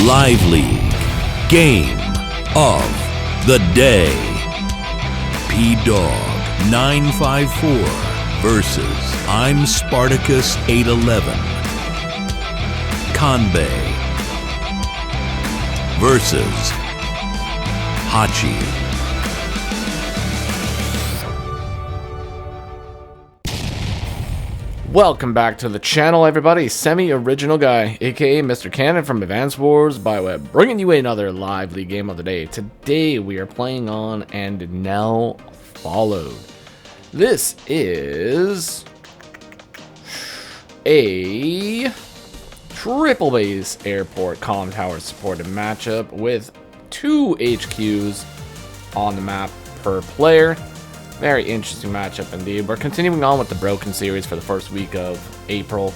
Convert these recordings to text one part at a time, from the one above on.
Live League Game of the Day. PDawg954 versus imSpartacus811. Kanbei versus Hachi. Welcome back to the channel, everybody. Semi-original guy, aka Mr. Cannon from AWBW, bringing you another lively game of the day. Today we are playing on And Now Followed. This is a triple base airport comm tower supported matchup with 2 HQs on the map per player. Very interesting matchup indeed. We're continuing on with the Broken series for the first week of April.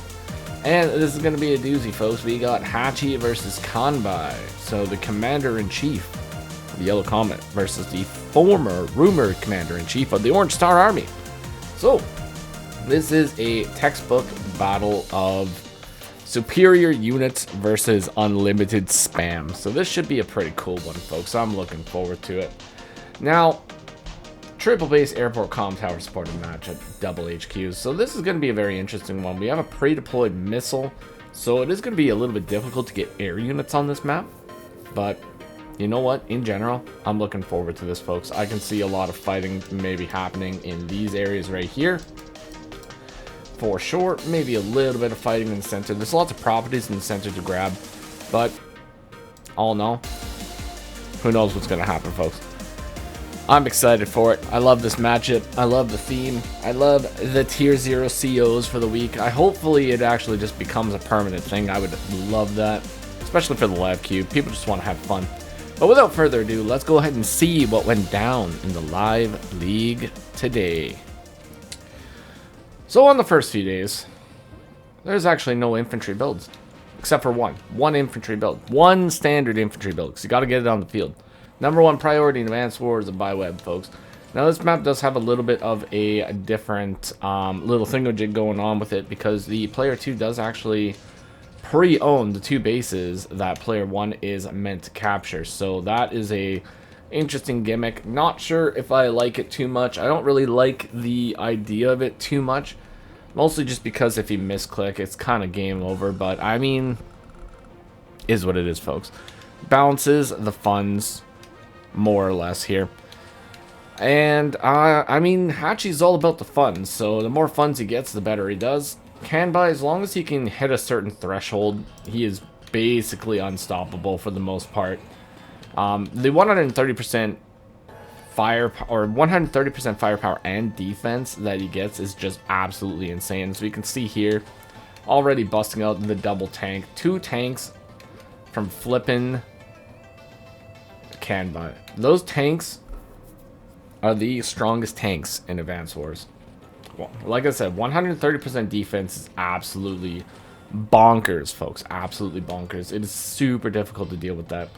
And this is going to be a doozy, folks. We got Hachi versus Kanbei. So the Commander-in-Chief of the Yellow Comet versus the former rumored Commander-in-Chief of the Orange Star Army. So this is a textbook battle of superior units versus unlimited spam. So this should be a pretty cool one, folks. I'm looking forward to it. Now, triple base airport comm tower supported matchup, double HQs. So this is going to be a very interesting one. We have a pre-deployed missile, so it is going to be a little bit difficult to get air units on this map. But you know what? In general, I'm looking forward to this, folks. I can see a lot of fighting maybe happening in these areas right here. For sure, maybe a little bit of fighting in the center. There's lots of properties in the center to grab, but all in all, who knows what's going to happen, folks. I'm excited for it. I love this matchup. I love the theme. I love the tier 0 COs for the week. Hopefully it actually just becomes a permanent thing. I would love that, especially for the live queue. People just want to have fun. But without further ado, let's go ahead and see what went down in the live league today. So on the first few days, there's actually no infantry builds, except for one infantry build, one standard infantry build, because you got to get it on the field. Number 1 priority in Advanced Wars of AWBW, folks. Now this map does have a little bit of a different little thingamajig going on with it, because the player 2 does actually pre-own the 2 bases that player 1 is meant to capture. So that is a interesting gimmick. Not sure if I like it too much. I don't really like the idea of it too much, mostly just because if you misclick, it's kind of game over. But I mean, is what it is, folks. Balances the funds more or less here. And I mean, Hachi's all about the funds, so the more funds he gets, the better he does. Kanbei, as long as he can hit a certain threshold, he is basically unstoppable for the most part. The 130% fire or 130% firepower and defense that he gets is just absolutely insane. So you can see here, already busting out the double tank, 2 tanks from flipping Kanbei. Those tanks are the strongest tanks in Advanced Wars. Well, like I said, 130% defense is absolutely bonkers, folks. Absolutely bonkers. It is super difficult to deal with that.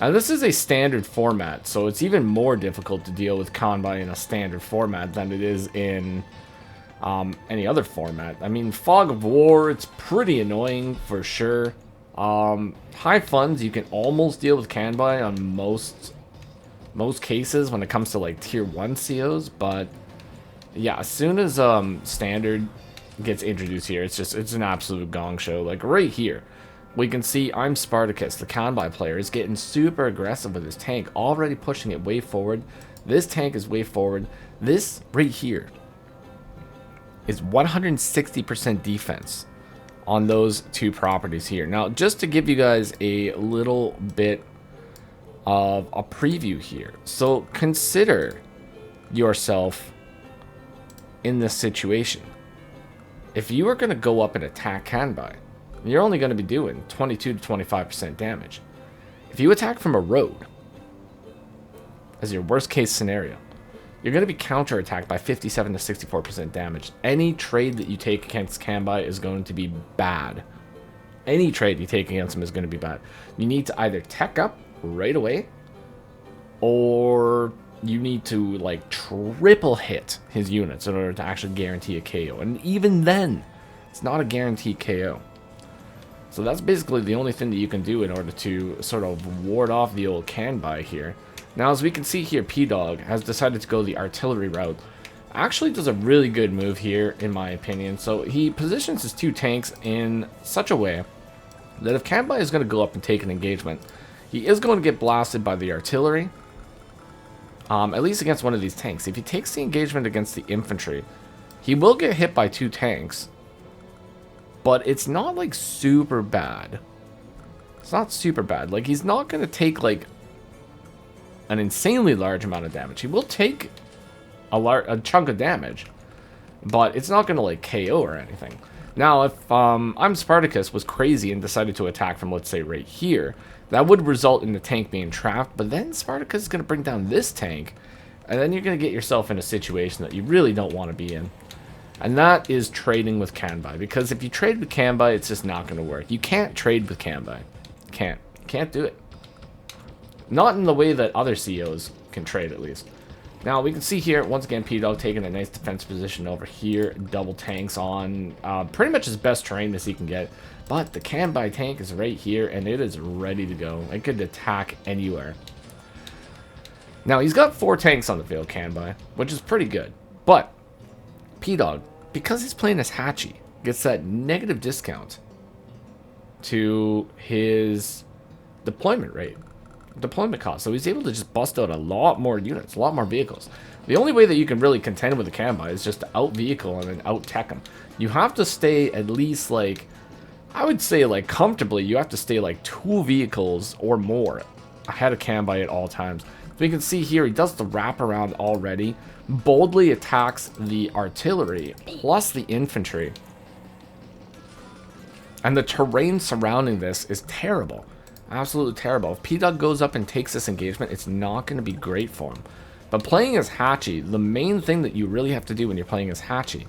And this is a standard format, so it's even more difficult to deal with Kanbei in a standard format than it is in any other format. I mean, Fog of War, it's pretty annoying for sure. High funds, you can almost deal with Kanbei on most cases when it comes to like tier 1 COs, but yeah, as soon as standard gets introduced here, it's an absolute gong show. Like right here, we can see imSpartacus, the Kanbei player, is getting super aggressive with his tank, already pushing it way forward. This tank is way forward. This right here is 160% defense on those 2 properties here. Now, just to give you guys a little bit of a preview here. So consider yourself in this situation. If you are going to go up and attack Kanbei, you're only going to be doing 22 to 25% damage. If you attack from a road, as your worst case scenario, you're going to be counterattacked by 57 to 64% damage. Any trade that you take against Kanbei is going to be bad. Any trade you take against him is going to be bad. You need to either tech up right away, or you need to like triple hit his units in order to actually guarantee a KO. And even then, it's not a guaranteed KO. So that's basically the only thing that you can do in order to sort of ward off the old Kanbai here. Now, as we can see here, PDawg has decided to go the artillery route. Actually does a really good move here, in my opinion. So he positions his 2 tanks in such a way that if Kanbai is going to go up and take an engagement, he is going to get blasted by the artillery. At least against one of these tanks. If he takes the engagement against the infantry, he will get hit by 2 tanks. But it's not like super bad. It's not super bad. Like, he's not going to take like an insanely large amount of damage. He will take a chunk of damage, but it's not going to like KO or anything. Now, if imSpartacus was crazy and decided to attack from, let's say, right here, that would result in the tank being trapped, but then Spartacus is going to bring down this tank, and then you're going to get yourself in a situation that you really don't want to be in. And that is trading with Kanbai, because if you trade with Kanbai, it's just not going to work. You can't trade with Kanbai. Can't do it. Not in the way that other CEOs can trade, at least. Now, we can see here, once again, PDawg taking a nice defense position over here. Double tanks on pretty much as best terrain as he can get. But the Kanbai tank is right here, and it is ready to go. It could attack anywhere. Now, he's got 4 tanks on the field, Kanbai, which is pretty good. But PDawg, because he's playing as Hachi, gets that negative discount to his deployment rate. Deployment cost, so he's able to just bust out a lot more units, a lot more vehicles. The only way that you can really contend with the Kanbai is just to out vehicle and then out tech him. You have to stay at least like, I would say like comfortably, you have to stay like 2 vehicles or more ahead of Kanbai at all times. So you can see here, he does the wraparound already, boldly attacks the artillery plus the infantry. And the terrain surrounding this is terrible. Absolutely terrible. If PDawg goes up and takes this engagement, it's not going to be great for him. But playing as Hachi, the main thing that you really have to do when you're playing as Hachi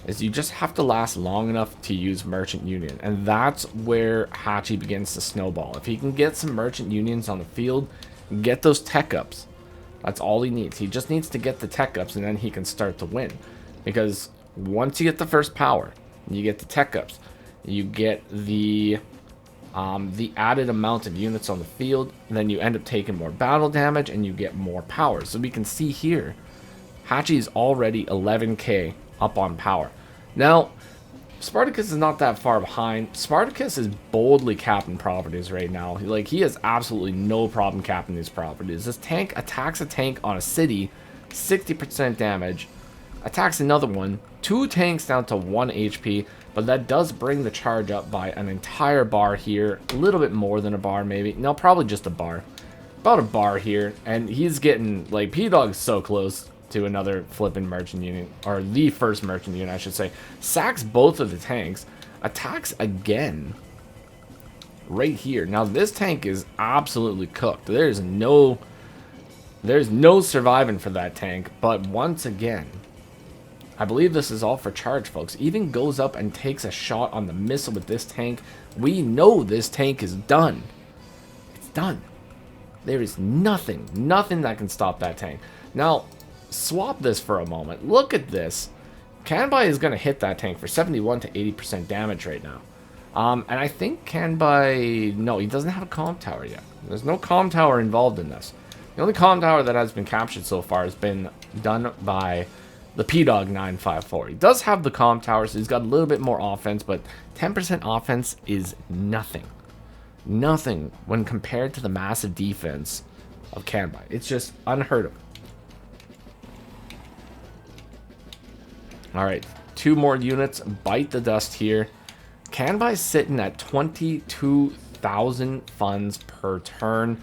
is you just have to last long enough to use Merchant Union. And that's where Hachi begins to snowball. If he can get some Merchant Unions on the field, get those tech ups. That's all he needs. He just needs to get the tech ups, and then he can start to win. Because once you get the first power, you get the tech ups, you get the added amount of units on the field, and then you end up taking more battle damage and you get more power. So we can see here, Hachi is already 11k up on power. Now, Spartacus is not that far behind. Spartacus is boldly capping properties right now. Like, he has absolutely no problem capping these properties. This tank attacks a tank on a city, 60% damage, attacks another one, 2 tanks down to 1 HP, but that does bring the charge up by an entire bar here. A little bit more than a bar, maybe. No, probably just a bar. About a bar here. And he's getting, like, PDawg is so close to another flipping merchant unit. Or the first merchant unit, I should say. Sacks both of the tanks. Attacks again. Right here. Now, this tank is absolutely cooked. There's no surviving for that tank. But once again, I believe this is all for charge, folks. Even goes up and takes a shot on the missile with this tank. We know this tank is done. It's done. There is nothing that can stop that tank. Now, swap this for a moment. Look at this. Kanbai is going to hit that tank for 71 to 80% damage right now. And I think Kanbai... No, he doesn't have a comm tower yet. There's no comm tower involved in this. The only comm tower that has been captured so far has been done by the PDawg954. He does have the comm tower, so he's got a little bit more offense, but 10% offense is nothing. Nothing when compared to the massive defense of Kanbai. It's just unheard of. Alright, 2 more units bite the dust here. Kanbai's sitting at 22,000 funds per turn,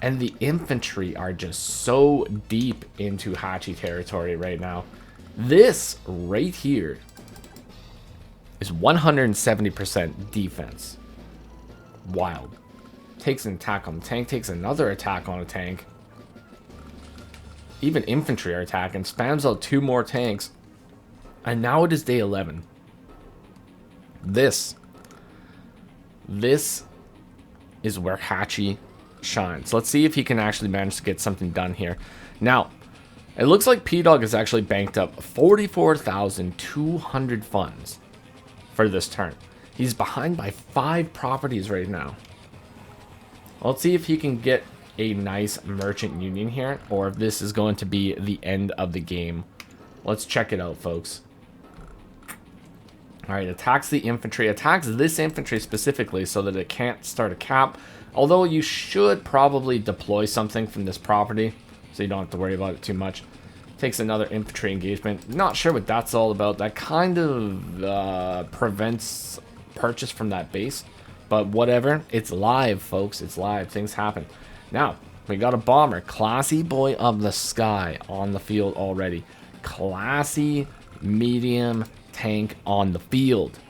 and the infantry are just so deep into Hachi territory right now. This right here is 170% defense. Wild. Takes an attack on the tank, takes another attack on a tank. Even infantry are attacking, spams out 2 more tanks. And now it is day 11. This is where Hachi shines. Let's see if he can actually manage to get something done here. Now, it looks like PDawg has actually banked up 44,200 funds for this turn. He's behind by 5 properties right now. Let's see if he can get a nice merchant union here, or if this is going to be the end of the game. Let's check it out, folks. All right, attacks the infantry. Attacks this infantry specifically so that it can't start a cap. Although you should probably deploy something from this property, so you don't have to worry about it too much. Takes another infantry engagement. Not sure what that's all about. That kind of prevents purchase from that base. But whatever. It's live, folks. It's live. Things happen. Now, we got a bomber. Classy boy of the sky on the field already. Classy medium tank on the field.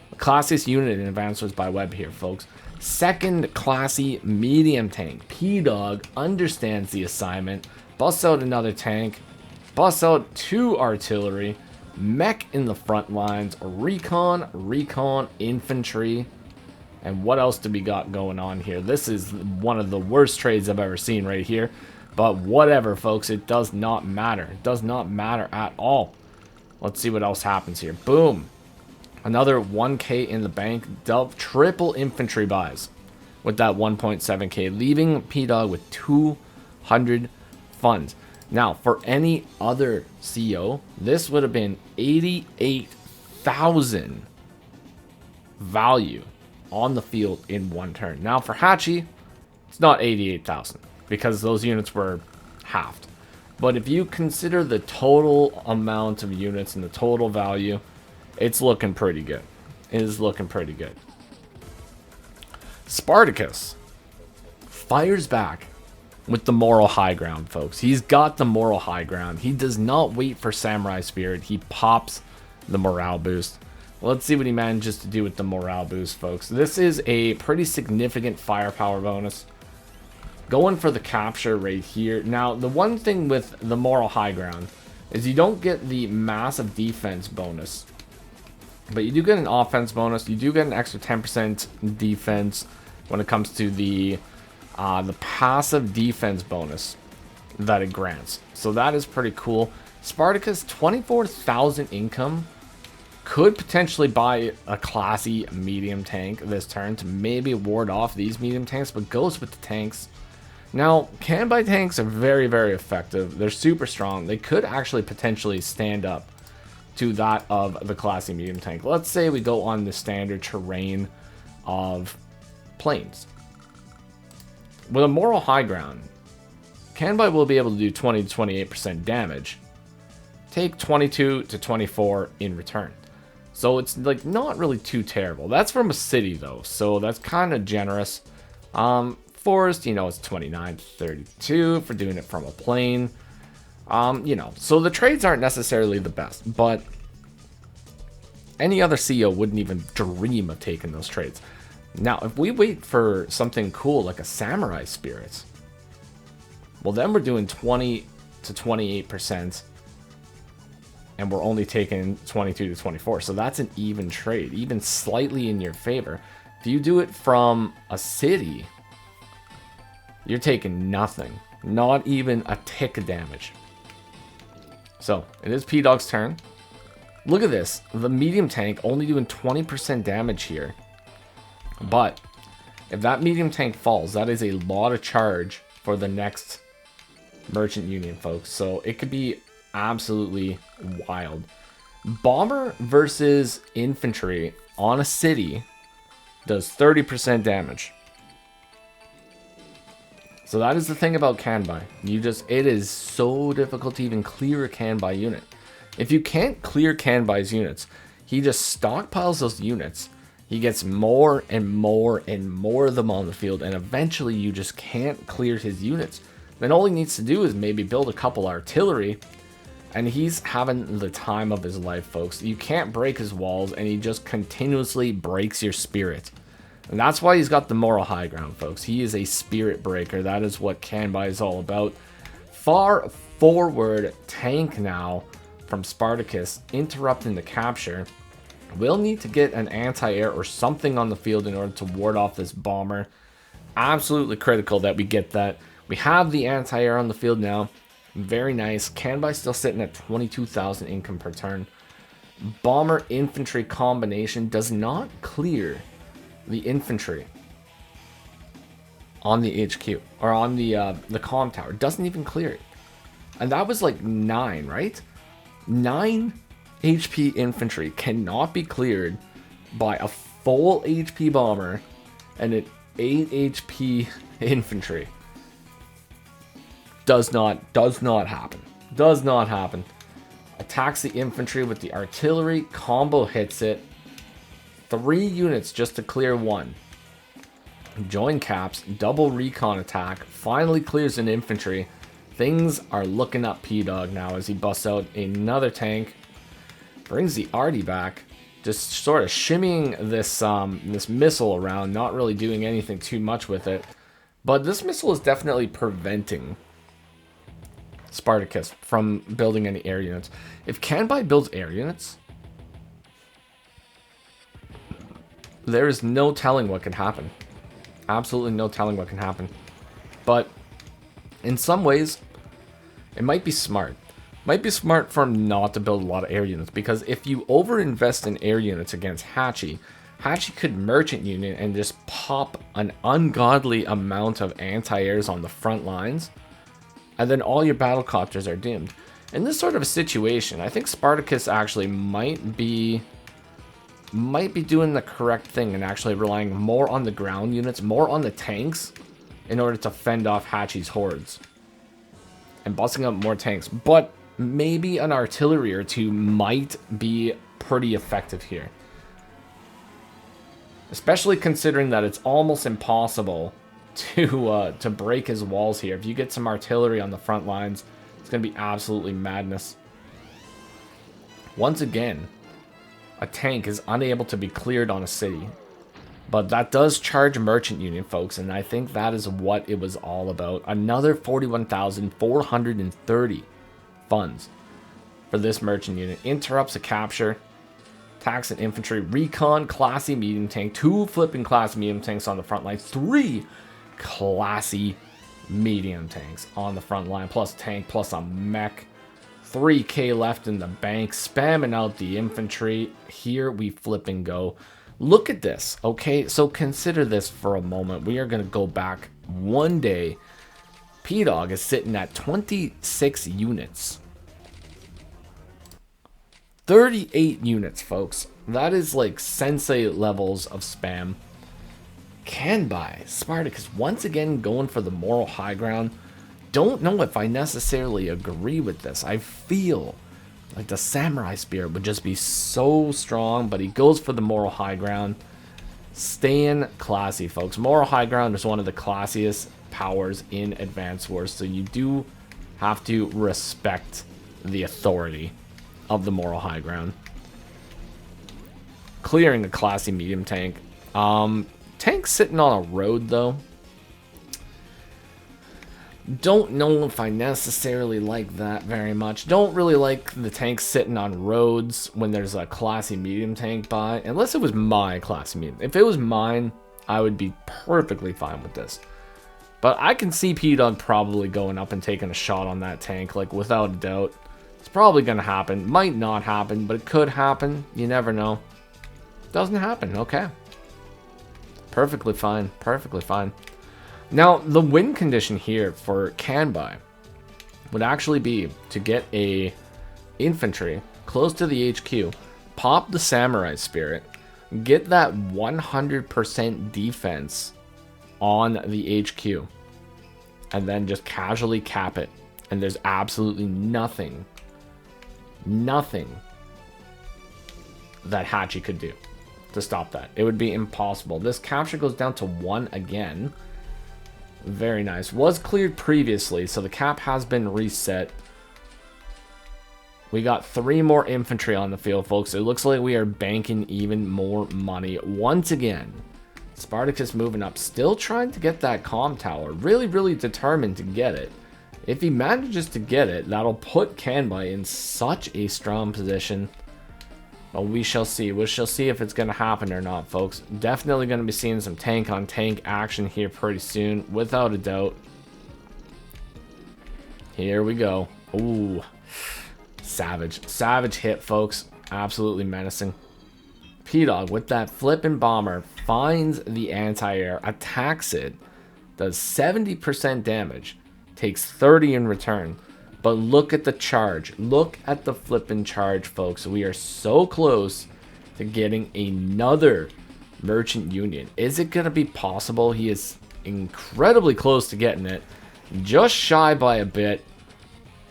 The classiest unit in Advanced by Web here, folks. Second classy medium tank. PDawg understands the assignment. Busts out another tank. Busts out 2 artillery. Mech in the front lines. Recon, infantry. And what else do we got going on here? This is one of the worst trades I've ever seen right here. But whatever, folks. It does not matter. It does not matter at all. Let's see what else happens here. Boom. Another 1K in the bank. Triple infantry buys with that 1.7K. Leaving PDawg with 200 funds. Now, for any other CO, this would have been 88,000 value on the field in 1 turn. Now, for Hachi, it's not 88,000 because those units were halved. But if you consider the total amount of units and the total value, it's looking pretty good. It is looking pretty good. Spartacus fires back with the moral high ground, folks. He's got the moral high ground. He does not wait for Samurai Spirit. He pops the morale boost. Let's see what he manages to do with the morale boost, folks. This is a pretty significant firepower bonus. Going for the capture right here. Now, the one thing with the moral high ground is you don't get the massive defense bonus. But you do get an offense bonus. You do get an extra 10% defense when it comes to the passive defense bonus that it grants. So that is pretty cool. Spartacus, 24,000 income. Could potentially buy a classy medium tank this turn to maybe ward off these medium tanks, but goes with the tanks. Now, can buy tanks are very, very effective. They're super strong. They could actually potentially stand up to that of the classy medium tank. Let's say we go on the standard terrain of plains. With a moral high ground, Kanbai will be able to do 20 to 28% damage. Take 22 to 24 in return. So it's like not really too terrible. That's from a city though, so that's kind of generous. Forest, you know, it's 29 to 32 for doing it from a plane. You know, so the trades aren't necessarily the best, but any other CEO wouldn't even dream of taking those trades. Now, if we wait for something cool like a Samurai Spirit, well, then we're doing 20 to 28%, and we're only taking 22 to 24. So that's an even trade, even slightly in your favor. If you do it from a city, you're taking nothing, not even a tick of damage. So it is PDawg's turn. Look at this, the medium tank only doing 20% damage here. But if that medium tank falls, that is a lot of charge for the next merchant union, folks. So it could be absolutely wild. Bomber versus infantry on a city does 30% damage. So that is the thing about Kanbai. It is so difficult to even clear a Kanbai unit. If you can't clear Kanbai's units, he just stockpiles those units. He gets more and more and more of them on the field, and eventually you just can't clear his units. Then all he needs to do is maybe build a couple artillery, and he's having the time of his life, folks. You can't break his walls, and he just continuously breaks your spirit. And that's why he's got the moral high ground, folks. He is a spirit breaker. That is what Kanbai is all about. Far forward tank now from Spartacus, interrupting the capture. We'll need to get an anti-air or something on the field in order to ward off this bomber. Absolutely critical that we get that. We have the anti-air on the field now. Very nice. Kanbai still sitting at 22,000 income per turn. bomber infantry combination does not clear the infantry on the HQ or on the comm tower. It doesn't even clear it. And that was like 9, right? 9 HP infantry cannot be cleared by a full HP bomber and an 8 HP infantry. Does not happen. Does not happen. Attacks the infantry with the artillery, combo hits it. 3 units just to clear 1. Join caps, double recon attack, finally clears an infantry. Things are looking up PDawg now as he busts out another tank. Brings the arty back, just sort of shimmying this missile around, not really doing anything too much with it. But this missile is definitely preventing Spartacus from building any air units. If Kanbai builds air units, there is no telling what can happen. Absolutely no telling what can happen. But in some ways, it might be smart. Might be smart for him not to build a lot of air units, because if you overinvest in air units against Hachi, Hachi could merchant unit and just pop an ungodly amount of anti-airs on the front lines, and then all your battlecopters are doomed. In this sort of a situation, I think Spartacus actually might be doing the correct thing and actually relying more on the ground units, more on the tanks, in order to fend off Hachi's hordes. And busting up more tanks. But maybe an artillery or 2 might be pretty effective here. Especially considering that it's almost impossible to break his walls here. If you get some artillery on the front lines, it's going to be absolutely madness. Once again, a tank is unable to be cleared on a city. But that does charge merchant unit, folks, and I think that is what it was all about. Another 41,430 funds for this merchant unit. Interrupts a capture, attacks an infantry, recon, classy medium tank, 2 flipping classy medium tanks on the front line, 3 classy medium tanks on the front line, plus tank, plus a mech. 3k left in the bank, spamming out the infantry. Here we flip and go. Look at this, okay? So consider this for a moment. We are going to go back one day. PDawg is sitting at 26 units. 38 units, folks. That is like sensei levels of spam. Kanbai, Spartacus once again going for the moral high ground. Don't know if I necessarily agree with this. I feel like the samurai spirit would just be so strong, but he goes for the moral high ground. Staying classy, folks. Moral high ground is one of the classiest powers in Advance Wars, so you do have to respect the authority of the moral high ground. Clearing a classy medium tank. Tank sitting on a road, though. Don't know if I necessarily like that very much. Don't really like the tank sitting on roads when there's a classy medium tank by. Unless it was my classy medium. If it was mine, I would be perfectly fine with this. But I can see PDawg probably going up and taking a shot on that tank, like without a doubt. It's probably going to happen. Might not happen, but it could happen. You never know. Doesn't happen. Okay. Perfectly fine. Perfectly fine. Now, the win condition here for Kanbai would actually be to get a infantry close to the HQ, pop the samurai spirit, get that 100% defense on the HQ, and then just casually cap it. And there's absolutely nothing that Hachi could do to stop that. It would be impossible. This capture goes down to 1 again. Very nice. Was cleared previously, so the cap has been reset. We got 3 more infantry on the field, folks. It looks like we are banking even more money. Once again, Spartacus moving up, still trying to get that comm tower. Really, really determined to get it. If he manages to get it, that'll put Kanbai in such a strong position. But we shall see. We shall see if it's going to happen or not, folks. Definitely going to be seeing some tank-on-tank action here pretty soon, without a doubt. Here we go. Ooh. Savage. Savage hit, folks. Absolutely menacing. PDawg with that flippin' bomber finds the anti-air, attacks it, does 70% damage, takes 30 in return. But look at the charge. Look at the flippin' charge, folks. We are so close to getting another Merchant Union. Is it going to be possible? He is incredibly close to getting it. Just shy by a bit.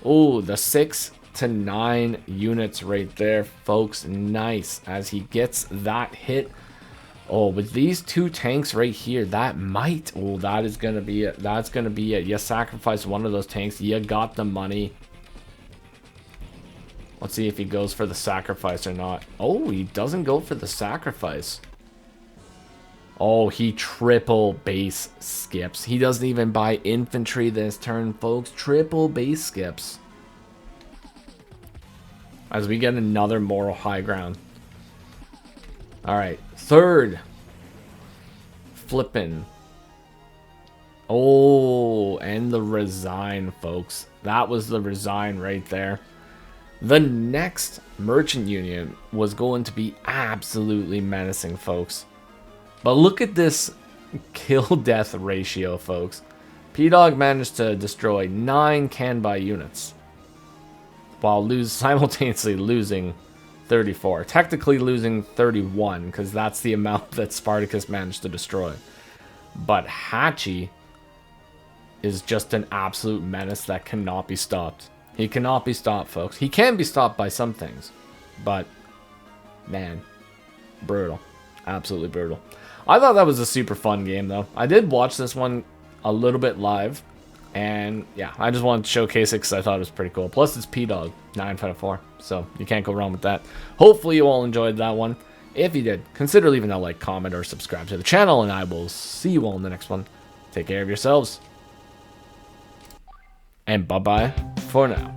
Oh, the 6 to 9 units right there, folks. Nice. As he gets that hit. Oh, with these 2 tanks right here, that might... Oh, that is going to be it. That's going to be it. You sacrifice one of those tanks. You got the money. Let's see if he goes for the sacrifice or not. Oh, he doesn't go for the sacrifice. Oh, he triple base skips. He doesn't even buy infantry this turn, folks. Triple base skips. As we get another moral high ground. Alright, third. Flippin'. Oh, and the resign, folks. That was the resign right there. The next Merchant Union was going to be absolutely menacing, folks. But look at this kill-death ratio, folks. PDawg managed to destroy 9 can-buy units, while simultaneously losing 34. Technically losing 31, because that's the amount that Spartacus managed to destroy. But Hachi is just an absolute menace that cannot be stopped. He cannot be stopped, folks. He can be stopped by some things, but man, brutal. Absolutely brutal. I thought that was a super fun game, though. I did watch this one a little bit live, and yeah, I just wanted to showcase it because I thought it was pretty cool. Plus, it's PDawg954, so you can't go wrong with that. Hopefully, you all enjoyed that one. If you did, consider leaving a like, comment, or subscribe to the channel, and I will see you all in the next one. Take care of yourselves, and bye-bye for now.